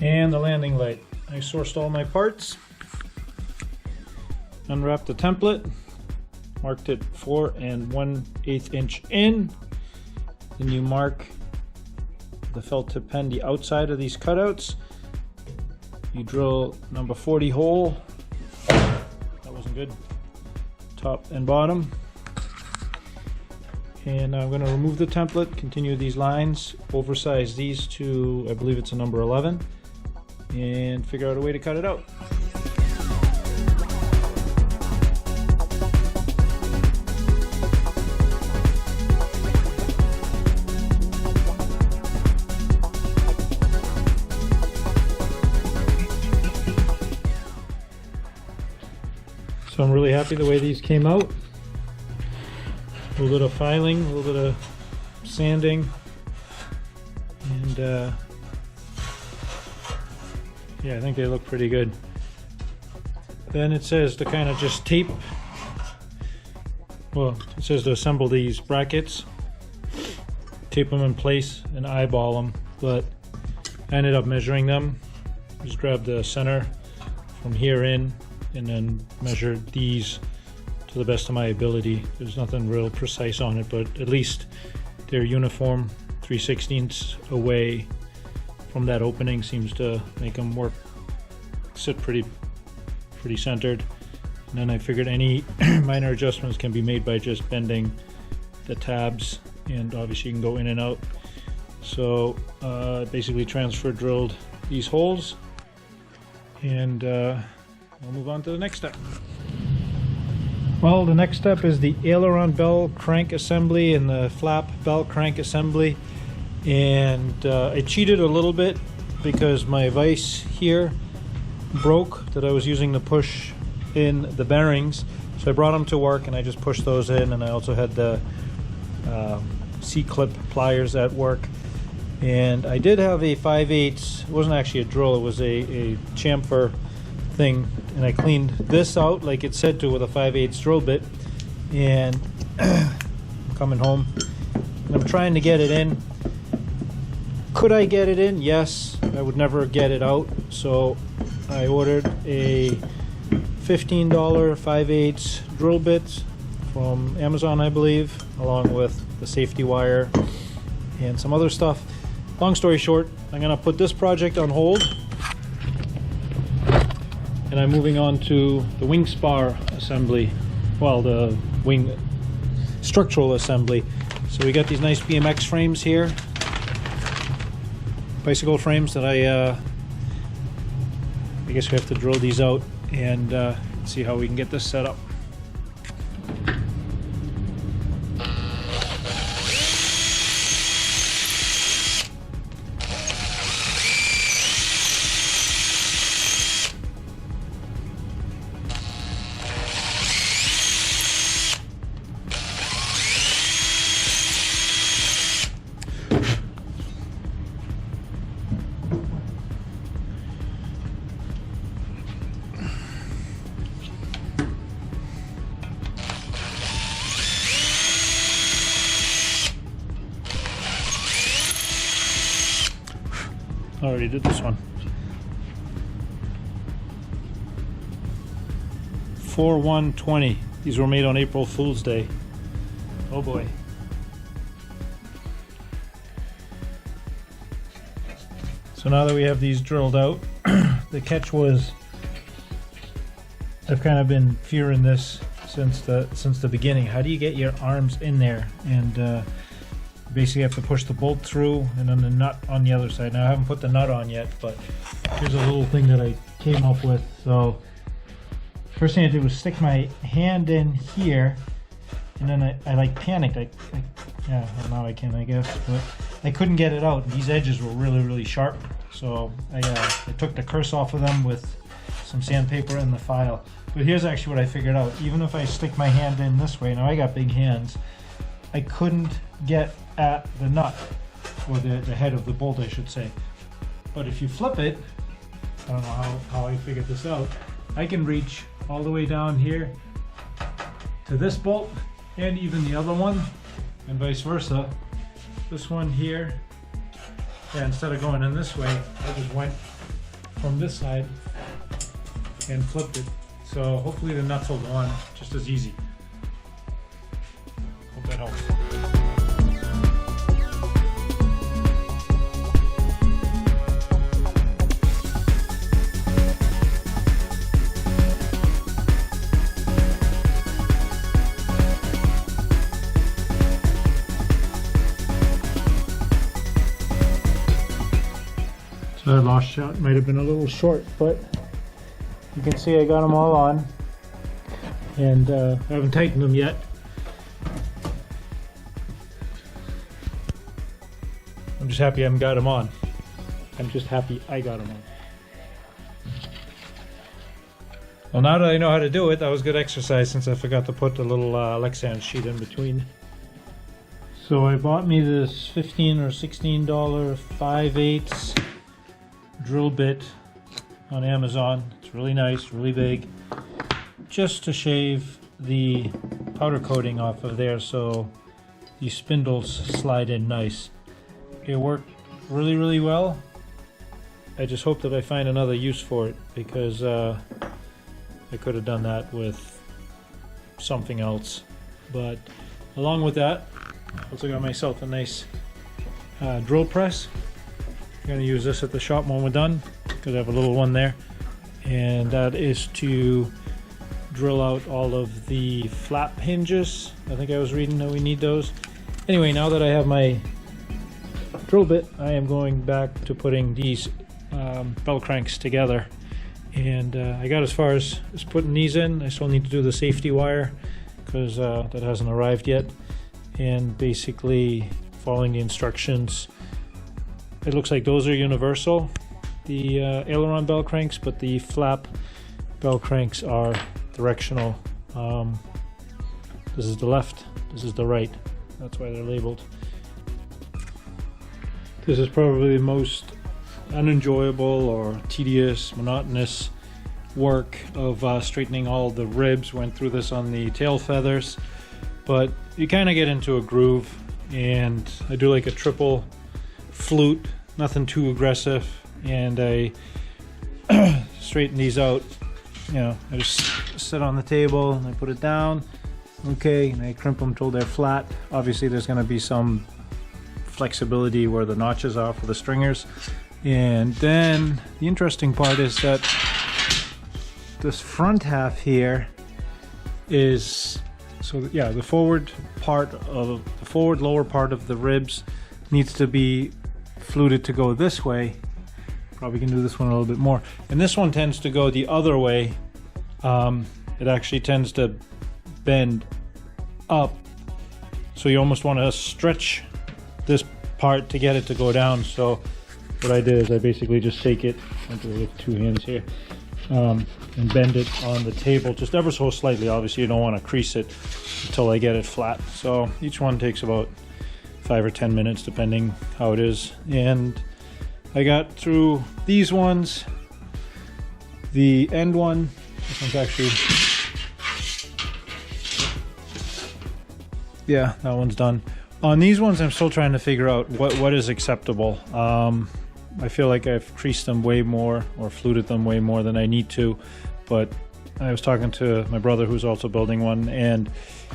And the landing light. I sourced all my parts, unwrapped the template, marked it 4 1/8 inch in. Then you mark the felt tip pen the outside of these cutouts. You drill number 40 hole. That wasn't good. Top and bottom. And I'm going to remove the template, continue these lines, oversize these to, I believe it's a number 11, and figure out a way to cut it out. So I'm really happy the way these came out. A little bit of filing, a little bit of sanding, and yeah, I think they look pretty good. Then it says to kind of just tape, well, it says to assemble these brackets, tape them in place and eyeball them, but I ended up measuring them. Just grab the center from here in and then measure these to the best of my ability. There's nothing real precise on it, but at least they're uniform. 3/16 away from that opening seems to make them work, sit pretty centered. And then I figured any minor adjustments can be made by just bending the tabs, and obviously you can go in and out. So basically transfer drilled these holes, and I'll move on to the next step. Well, the next step is the aileron bell crank assembly and the flap bell crank assembly. And I cheated a little bit because my vise here broke that I was using to push in the bearings. So I brought them to work and I just pushed those in, and I also had the C-clip pliers at work. And I did have a 5/8, it wasn't actually a drill, it was a chamfer thing, and I cleaned this out like it said to with a 5/8 drill bit. And I'm coming home and I'm trying to get it in. Could I get it in? Yes. I would never get it out, so I ordered a $15 5/8 drill bit from Amazon, I believe, along with the safety wire and some other stuff. Long story short, I'm gonna put this project on hold, and I'm moving on to the wing spar assembly. Well, the wing structural assembly. So we got these nice BMX frames here, bicycle frames that I guess we have to drill these out and see how we can get this set up. I already did this one. 4/1/20. These were made on April Fool's Day. Oh boy. So now that we have these drilled out, the catch was, I've kind of been fearing this since the beginning. How do you get your arms in there? And basically have to push the bolt through and then the nut on the other side. Now I haven't put the nut on yet, but here's a little thing that I came up with. So first thing I did was stick my hand in here, and then I like panicked. Yeah, well, now I can, I guess, but I couldn't get it out. These edges were really sharp, so I took the curse off of them with some sandpaper and the file. But here's actually what I figured out. Even if I stick my hand in this way, now I got big hands, I couldn't get at the nut, or the head of the bolt, I should say. But if you flip it, I don't know how I figured this out, I can reach all the way down here to this bolt and even the other one, and vice versa. This one here, yeah, instead of going in this way, I just went from this side and flipped it. So hopefully the nuts will go on just as easy. Hope that helps. So that last shot might have been a little short, but you can see I got them all on, and I haven't tightened them yet. I'm just happy I haven't got them on. I'm just happy I got them on. Well, now that I know how to do it, that was good exercise since I forgot to put the little Lexan sheet in between. So I bought me this $15 or $16 5/8 drill bit on Amazon. It's really nice, really big, just to shave the powder coating off of there so these spindles slide in nice. It worked really, really well. I just hope that I find another use for it, because I could have done that with something else. But along with that, I also got myself a nice drill press. I'm going to use this at the shop when we're done, because I have a little one there, and that is to drill out all of the flap hinges. I think I was reading that we need those. Anyway, now that I have my drill bit, I am going back to putting these bell cranks together, and I got as far as putting these in. I still need to do the safety wire, because that hasn't arrived yet, and basically following the instructions. It looks like those are universal, the aileron bell cranks, but the flap bell cranks are directional. This is the left, this is the right. That's why they're labeled. This is probably the most unenjoyable or tedious, monotonous work of straightening all the ribs. Went through this on the tail feathers, but you kind of get into a groove, and I do like a triple flute, nothing too aggressive, and I straighten these out. You know, I just sit on the table and I put it down, okay, and I crimp them till they're flat. Obviously there's going to be some flexibility where the notches are for the stringers, and then the interesting part is that this front half here is, so yeah, the forward lower part of the ribs needs to be fluted to go this way. Probably can do this one a little bit more, and this one tends to go the other way. It actually tends to bend up, so you almost want to stretch this part to get it to go down. So what I did is I basically just take it, I do it with two hands here, and bend it on the table just ever so slightly. Obviously you don't want to crease it until I get it flat. So each one takes about 5 or 10 minutes depending how it is, and I got through these ones. The end one, this one's actually, yeah, that one's done. On these ones I'm still trying to figure out what is acceptable. I feel like I've creased them way more or fluted them way more than I need to, but I was talking to my brother who's also building one, and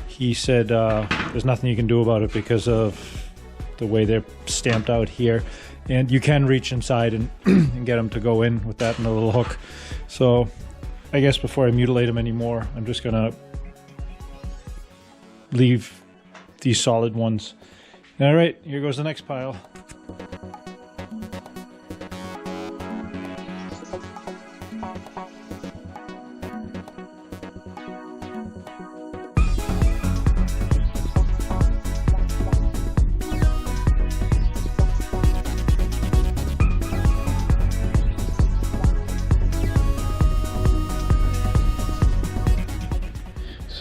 he said there's nothing you can do about it because of the way they're stamped out here, and you can reach inside and, and get them to go in with that and a little hook. So I guess before I mutilate them anymore, I'm just gonna leave these solid ones. All right, here goes the next pile.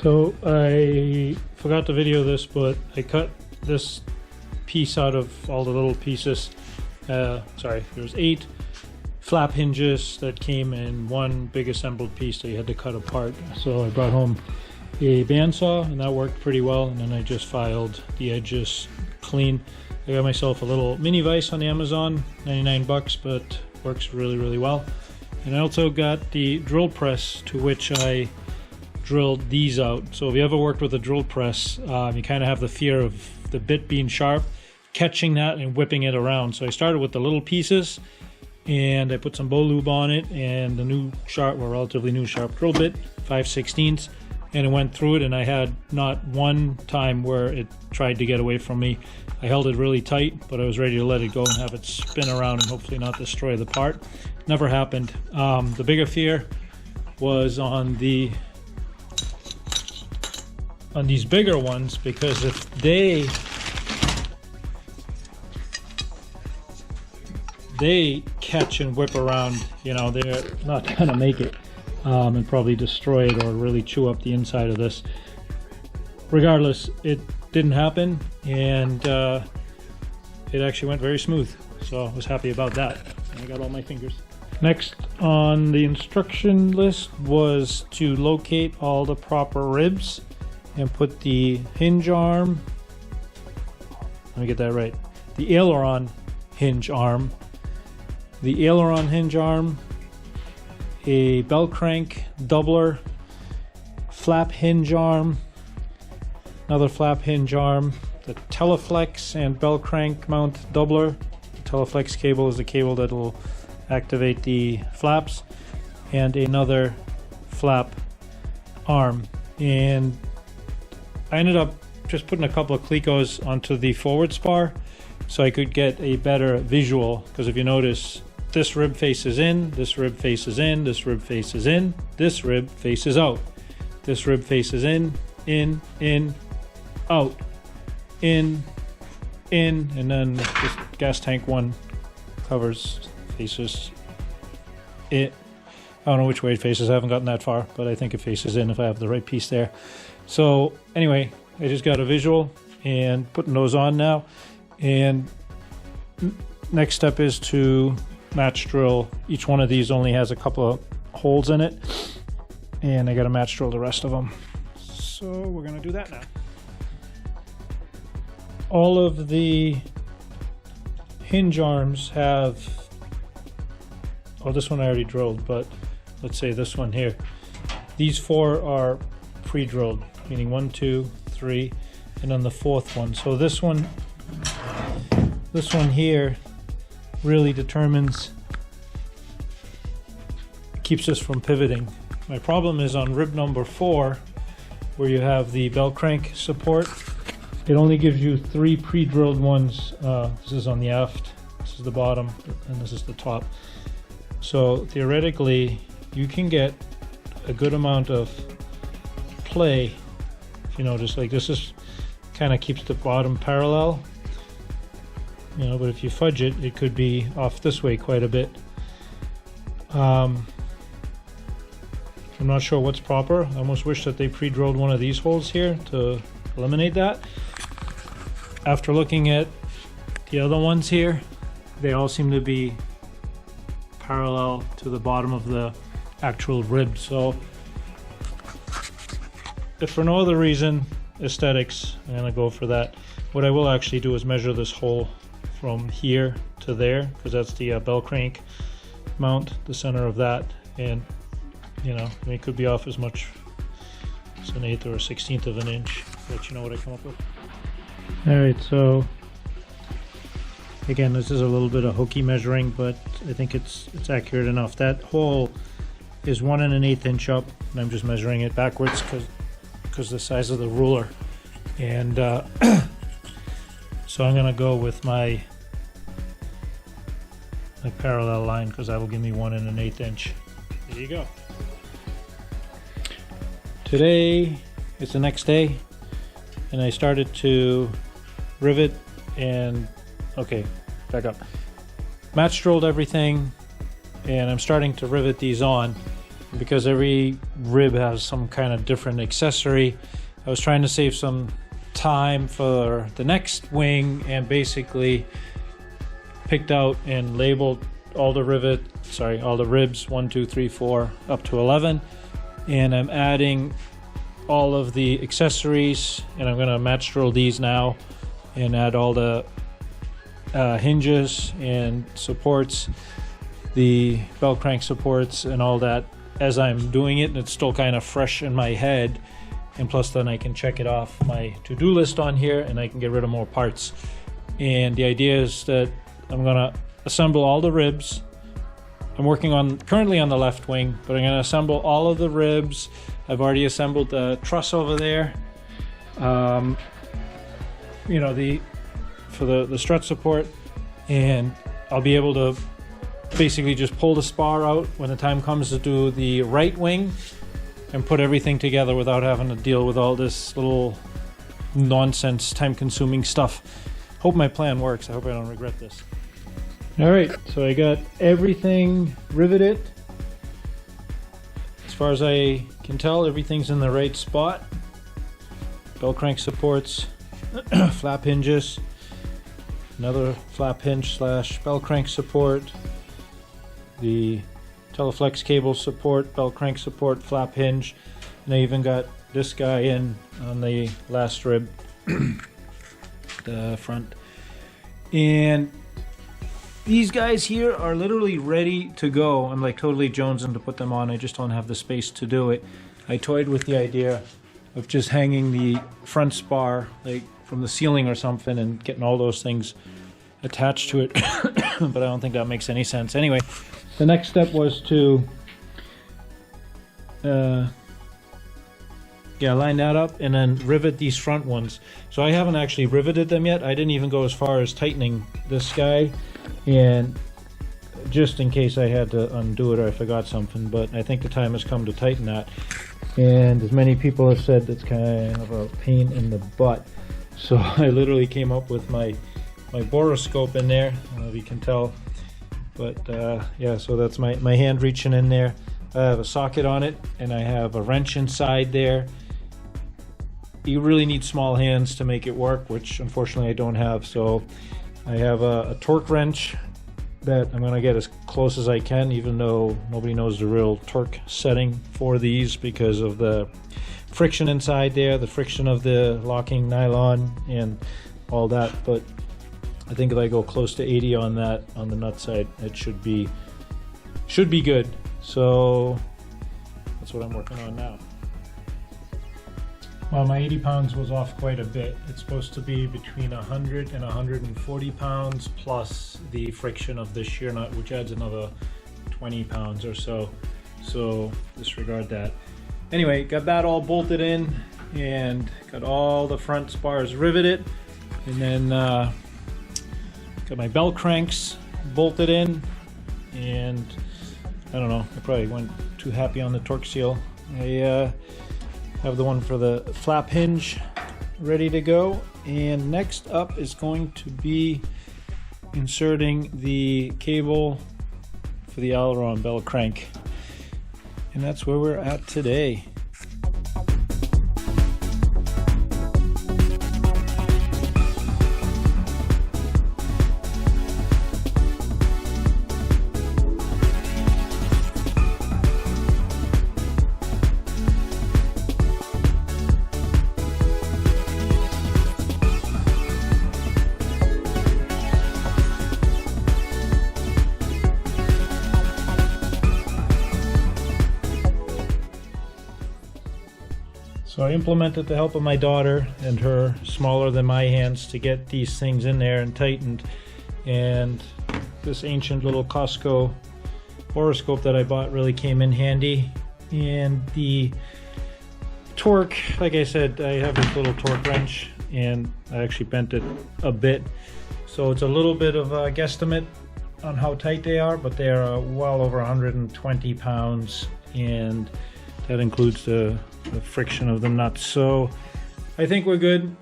So I forgot to video this, but I cut this piece out of all the little pieces. Sorry, there's 8 flap hinges that came in one big assembled piece that you had to cut apart. So I brought home a bandsaw, and that worked pretty well, and then I just filed the edges clean. I got myself a little mini vise on Amazon, 99 bucks, but works really, really well. And I also got the drill press to which I drilled these out. So if you ever worked with a drill press, you kind of have the fear of the bit being sharp, catching that and whipping it around. So I started with the little pieces and I put some bow lube on it and the new sharp, well, relatively new sharp drill bit, 5/16, and it went through it, and I had not one time where it tried to get away from me. I held it really tight, but I was ready to let it go and have it spin around and hopefully not destroy the part. Never happened. The bigger fear was on these bigger ones, because if they catch and whip around, you know, they're not gonna make it, and probably destroy it or really chew up the inside of this. Regardless, it didn't happen, and it actually went very smooth, so I was happy about that. I got all my fingers. Next on the instruction list was to locate all the proper ribs and put the hinge arm, let me get that right, the aileron hinge arm, a bell crank doubler, flap hinge arm, another flap hinge arm, the Teleflex and bell crank mount doubler. The Teleflex cable is the cable that will activate the flaps, and another flap arm. And I ended up just putting a couple of Clecos onto the forward spar so I could get a better visual, because if you notice, this rib faces in, this rib faces in, this rib faces in, this rib faces out, this rib faces in, out, in, and then this gas tank one faces it. I don't know which way it faces, I haven't gotten that far, but I think it faces in if I have the right piece there. So anyway, I just got a visual and putting those on now, and next step is to match drill. Each one of these only has a couple of holes in it, and I got to match drill the rest of them. So we're going to do that now. All of the hinge arms have, oh, this one I already drilled, but let's say this one here. These four are pre-drilled, meaning 1, 2, 3, and then the fourth one. So this one here really determines, keeps us from pivoting. My problem is on rib number 4, where you have the bell crank support. It only gives you 3 pre-drilled ones. This is on the aft, this is the bottom, and this is the top. So theoretically, you can get a good amount of play. You know, just like this is kind of keeps the bottom parallel. You know, but if you fudge it, it could be off this way quite a bit. I'm not sure what's proper. I almost wish that they pre-drilled one of these holes here to eliminate that. After looking at the other ones here, they all seem to be parallel to the bottom of the actual rib. So if for no other reason, aesthetics, I'm gonna go for that. What I will actually do is measure this hole from here to there, because that's the bell crank mount, the center of that, and you know, I mean, it could be off as much as an 1/8 or a 1/16 of an inch. Let you know what I come up with. All right, so again, this is a little bit of hokey measuring, but I think it's accurate enough. That hole is 1 1/8 inch up, and I'm just measuring it backwards because the size of the ruler, and so I'm gonna go with my parallel line, because that will give me 1 1/8 inch. There you go. Today is the next day, and I started to rivet and, okay, back up. Match drilled everything, and I'm starting to rivet these on, because every rib has some kind of different accessory. I was trying to save some time for the next wing, and basically picked out and labeled all the ribs 1, 2, 3, 4 up to 11, and I'm adding all of the accessories, and I'm going to match drill these now and add all the hinges and supports the bell crank supports and all that as I'm doing it, and it's still kind of fresh in my head. And plus then I can check it off my to-do list on here, and I can get rid of more parts. And the idea is that I'm gonna assemble all the ribs. I'm working on currently on the left wing, but I'm gonna assemble all of the ribs. I've already assembled the truss over there. You know, for the strut support, and I'll be able to basically just pull the spar out when the time comes to do the right wing and put everything together without having to deal with all this little nonsense, time-consuming stuff. Hope my plan works. I hope I don't regret this. All right, so I got everything riveted. As far as I can tell, everything's in the right spot. Bell crank supports, flap hinges, another flap hinge slash bell crank support, the Teleflex cable support, bell crank support, flap hinge, and I even got this guy in on the last rib, the front. And these guys here are literally ready to go. I'm like totally jonesing to put them on. I just don't have the space to do it. I toyed with the idea of just hanging the front spar like from the ceiling or something and getting all those things attached to it, but I don't think that makes any sense. Anyway, the next step was to line that up and then rivet these front ones. So I haven't actually riveted them yet. I didn't even go as far as tightening this guy, and just in case I had to undo it or I forgot something, but I think the time has come to tighten that. And as many people have said, it's kind of a pain in the butt. So I literally came up with my boroscope in there. I don't know if you can tell, but yeah, so that's my hand reaching in there. I have a socket on it, and I have a wrench inside there. You really need small hands to make it work, which unfortunately I don't have. So I have a torque wrench that I'm going to get as close as I can, even though nobody knows the real torque setting for these because of the friction inside there, the friction of the locking nylon and all that. But I think if I go close to 80 on that, on the nut side, it should be good. So that's what I'm working on now. Well, my 80 pounds was off quite a bit. It's supposed to be between 100 and 140 pounds plus the friction of this shear nut, which adds another 20 pounds or so. So disregard that. Anyway, got that all bolted in and got all the front spars riveted, and then got my bell cranks bolted in, and I don't know, I probably went too happy on the torque seal. I have the one for the flap hinge ready to go, and next up is going to be inserting the cable for the aileron bell crank, and that's where we're at today. So I implemented the help of my daughter and her smaller than my hands to get these things in there and tightened. And this ancient little Costco boroscope that I bought really came in handy. And the torque, like I said, I have this little torque wrench and I actually bent it a bit. So it's a little bit of a guesstimate on how tight they are, but they are well over 120 pounds, and that includes the friction of the nuts. So I think we're good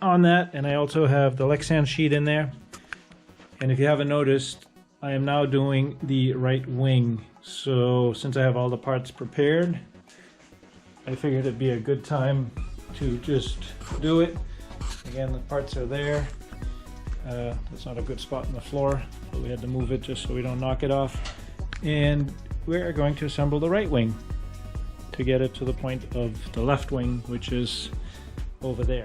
on that. And I also have the Lexan sheet in there. And if you haven't noticed, I am now doing the right wing. So since I have all the parts prepared, I figured it'd be a good time to just do it. Again, the parts are there. That's not a good spot on the floor, but we had to move it just so we don't knock it off. And we're going to assemble the right wing to get it to the point of the left wing, which is over there.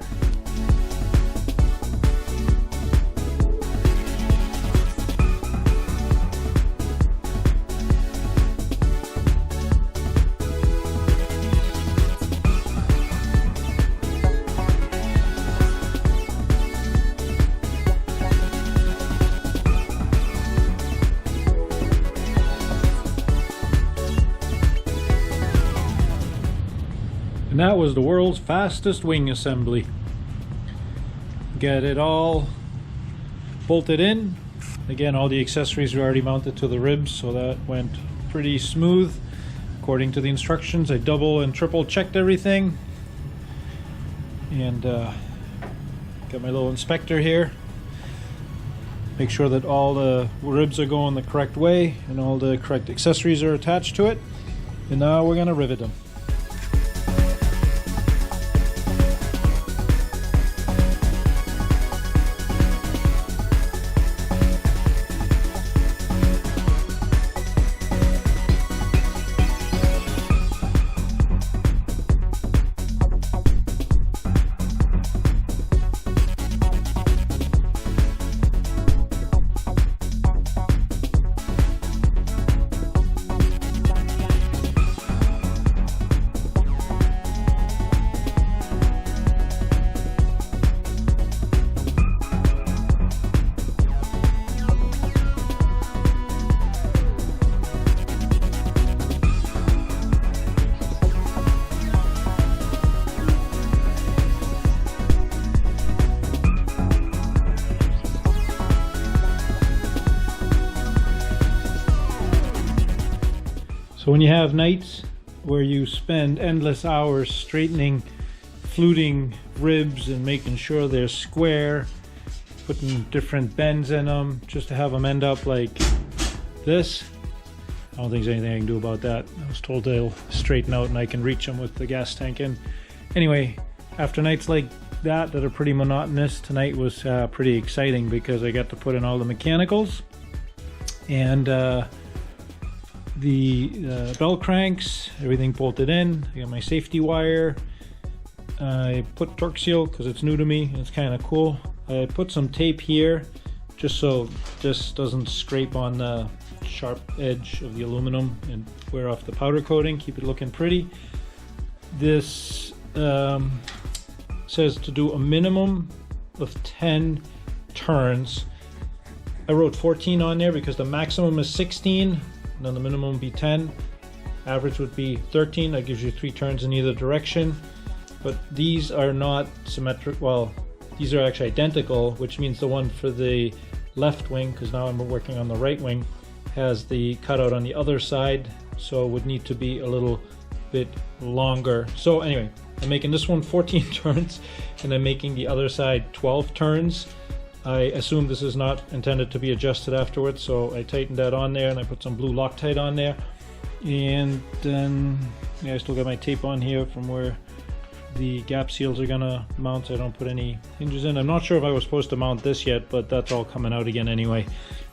And that was the world's fastest wing assembly. Get it all bolted in. Again, all the accessories are already mounted to the ribs, so that went pretty smooth. According to the instructions, I double and triple checked everything. And got my little inspector here. Make sure that all the ribs are going the correct way and all the correct accessories are attached to it. And now we're gonna rivet them. So when you have nights where you spend endless hours straightening, fluting ribs and making sure they're square, putting different bends in them just to have them end up like this, I don't think there's anything I can do about that. I was told they'll straighten out and I can reach them with the gas tank in. Anyway, after nights like that are pretty monotonous, tonight was pretty exciting because I got to put in all the mechanicals and the bell cranks, everything bolted in. I got my safety wire. I put torque seal because it's new to me. It's kind of cool. I put some tape here just so this doesn't scrape on the sharp edge of the aluminum and wear off the powder coating. Keep it looking pretty. This says to do a minimum of 10 turns. I wrote 14 on there because the maximum is 16. And then the minimum would be 10. Average would be 13. That gives you 3 turns in either direction. But these are not symmetric. Well, these are actually identical, which means the one for the left wing, because now I'm working on the right wing, has the cutout on the other side, so it would need to be a little bit longer. So anyway, I'm making this one 14 turns, and I'm making the other side 12 turns. I assume this is not intended to be adjusted afterwards, so I tightened that on there and I put some blue Loctite on there. And then, yeah, I still got my tape on here from where the gap seals are gonna mount, so I don't put any hinges in. I'm not sure if I was supposed to mount this yet, but that's all coming out again anyway.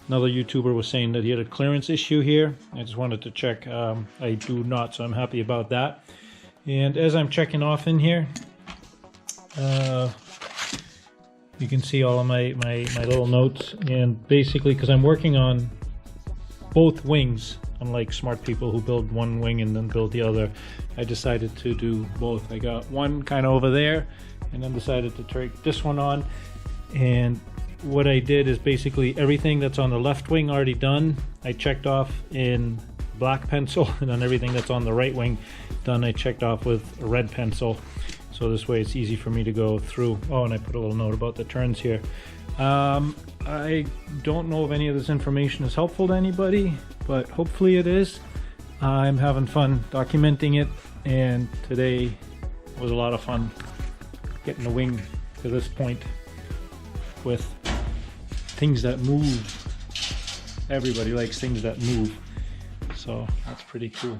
Another YouTuber was saying that he had a clearance issue here. I just wanted to check. I do not, so I'm happy about that. And as I'm checking off in here, you can see all of my little notes, and basically because I'm working on both wings, unlike smart people who build one wing and then build the other, I decided to do both. I got one kind of over there and then decided to take this one on, and what I did is basically everything that's on the left wing already done, I checked off in black pencil, and then everything that's on the right wing done, I checked off with a red pencil. So this way it's easy for me to go through. Oh, and I put a little note about the turns here. I don't know if any of this information is helpful to anybody, but hopefully it is. I'm having fun documenting it, and today was a lot of fun getting the wing to this point with things that move. Everybody likes things that move, so that's pretty cool.